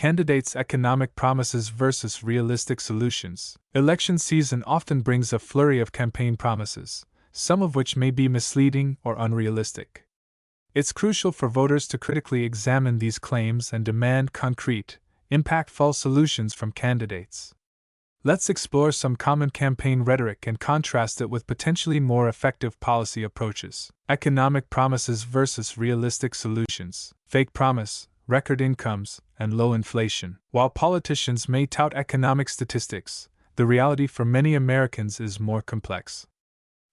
Candidates' economic promises versus realistic solutions. Election season often brings a flurry of campaign promises, some of which may be misleading or unrealistic. It's crucial for voters to critically examine these claims and demand concrete, impactful solutions from candidates. Let's explore some common campaign rhetoric and contrast it with potentially more effective policy approaches. Economic promises versus realistic solutions. Fake promise, record incomes, and low inflation. While politicians may tout economic statistics, the reality for many Americans is more complex.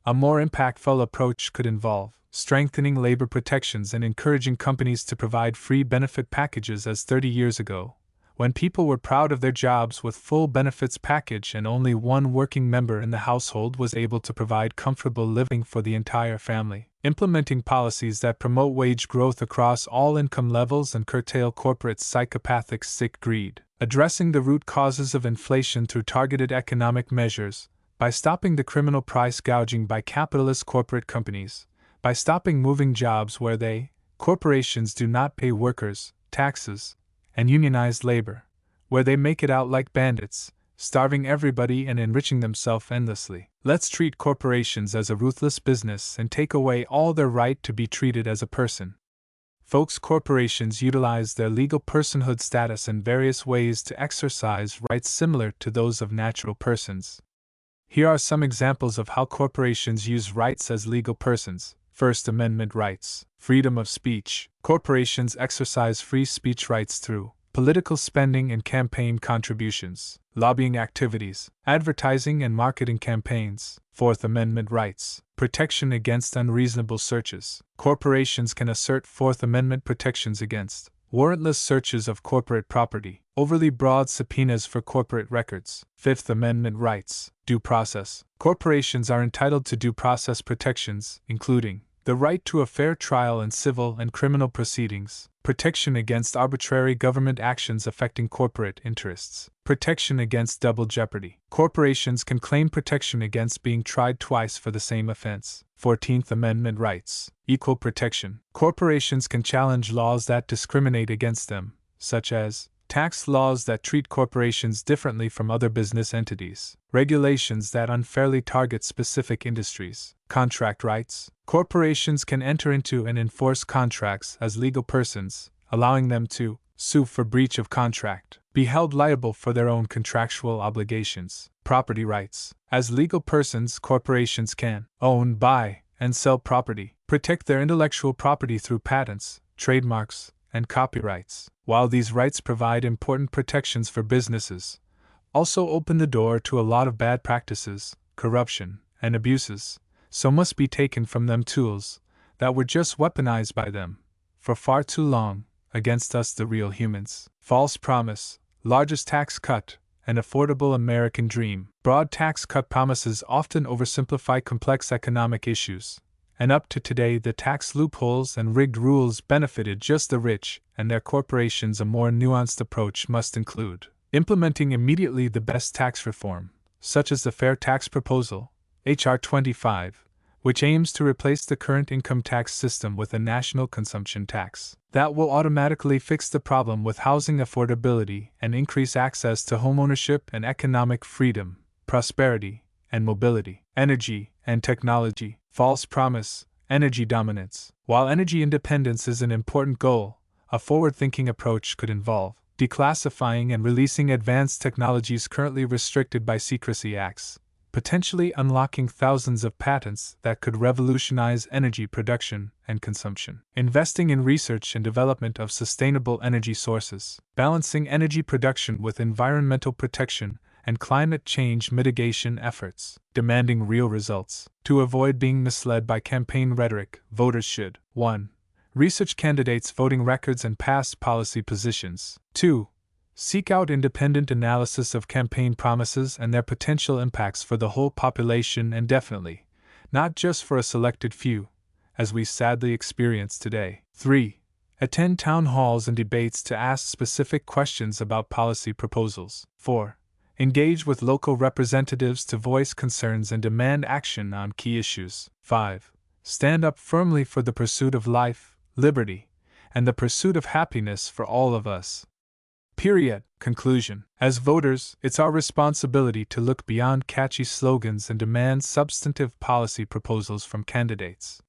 A more impactful approach could involve strengthening labor protections and encouraging companies to provide free benefit packages as 30 years ago, when people were proud of their jobs with full benefits package and only one working member in the household was able to provide comfortable living for the entire family. Implementing policies that promote wage growth across all income levels and curtail corporate psychopathic sick greed. Addressing the root causes of inflation through targeted economic measures, by stopping the criminal price gouging by capitalist corporate companies, by stopping moving jobs where corporations do not pay workers, taxes, and unionized labor, where they make it out like bandits, starving everybody and enriching themselves endlessly. Let's treat corporations as a ruthless business and take away all their right to be treated as a person. Folks, corporations utilize their legal personhood status in various ways to exercise rights similar to those of natural persons. Here are some examples of how corporations use rights as legal persons. First Amendment rights. Freedom of speech. Corporations exercise free speech rights through political spending and campaign contributions, lobbying activities, advertising and marketing campaigns. Fourth Amendment rights. Protection against unreasonable searches. Corporations can assert Fourth Amendment protections against warrantless searches of corporate property, overly broad subpoenas for corporate records. Fifth Amendment rights. Due process. Corporations are entitled to due process protections, including the right to a fair trial in civil and criminal proceedings, protection against arbitrary government actions affecting corporate interests, protection against double jeopardy. Corporations can claim protection against being tried twice for the same offense. 14th Amendment rights. Equal protection. Corporations can challenge laws that discriminate against them, such as tax laws that treat corporations differently from other business entities, regulations that unfairly target specific industries. Contract rights. Corporations can enter into and enforce contracts as legal persons, allowing them to sue for breach of contract, be held liable for their own contractual obligations. Property rights. As legal persons, corporations can own, buy, and sell property, protect their intellectual property through patents, trademarks, and copyrights. While these rights provide important protections for businesses, also open the door to a lot of bad practices, corruption, and abuses, so must be taken from them tools that were just weaponized by them, for far too long, against us the real humans. False promise, largest tax cut, and affordable American dream. Broad tax cut promises often oversimplify complex economic issues, and up to today the tax loopholes and rigged rules benefited just the rich and their corporations. A more nuanced approach must include implementing immediately the best tax reform, such as the Fair Tax Proposal, H.R. 25, which aims to replace the current income tax system with a national consumption tax that will automatically fix the problem with housing affordability and increase access to homeownership and economic freedom, prosperity, and mobility. Energy and technology. False promise, energy dominance. While energy independence is an important goal, a forward-thinking approach could involve declassifying and releasing advanced technologies currently restricted by secrecy acts, potentially unlocking thousands of patents that could revolutionize energy production and consumption. Investing in research and development of sustainable energy sources, balancing energy production with environmental protection and climate change mitigation efforts, demanding real results. To avoid being misled by campaign rhetoric, voters should 1. Research candidates' voting records and past policy positions. 2. Seek out independent analysis of campaign promises and their potential impacts for the whole population, and definitely not just for a selected few, as we sadly experience today. 3. Attend town halls and debates to ask specific questions about policy proposals. 4. Engage with local representatives to voice concerns and demand action on key issues. 5. Stand up firmly for the pursuit of life, liberty, and the pursuit of happiness for all of us. Period. Conclusion. As voters, it's our responsibility to look beyond catchy slogans and demand substantive policy proposals from candidates.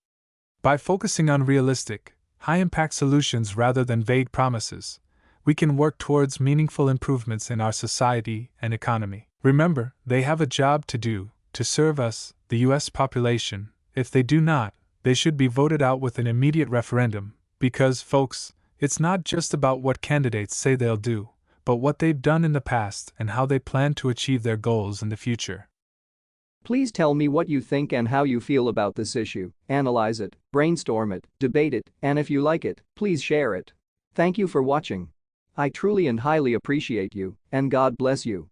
By focusing on realistic, high-impact solutions rather than vague promises, we can work towards meaningful improvements in our society and economy. Remember, they have a job to do, to serve us, the U.S. population. If they do not, they should be voted out with an immediate referendum, because, folks, it's not just about what candidates say they'll do, but what they've done in the past and how they plan to achieve their goals in the future. Please tell me what you think and how you feel about this issue. Analyze it, brainstorm it, debate it, and if you like it, please share it. Thank you for watching. I truly and highly appreciate you, and God bless you.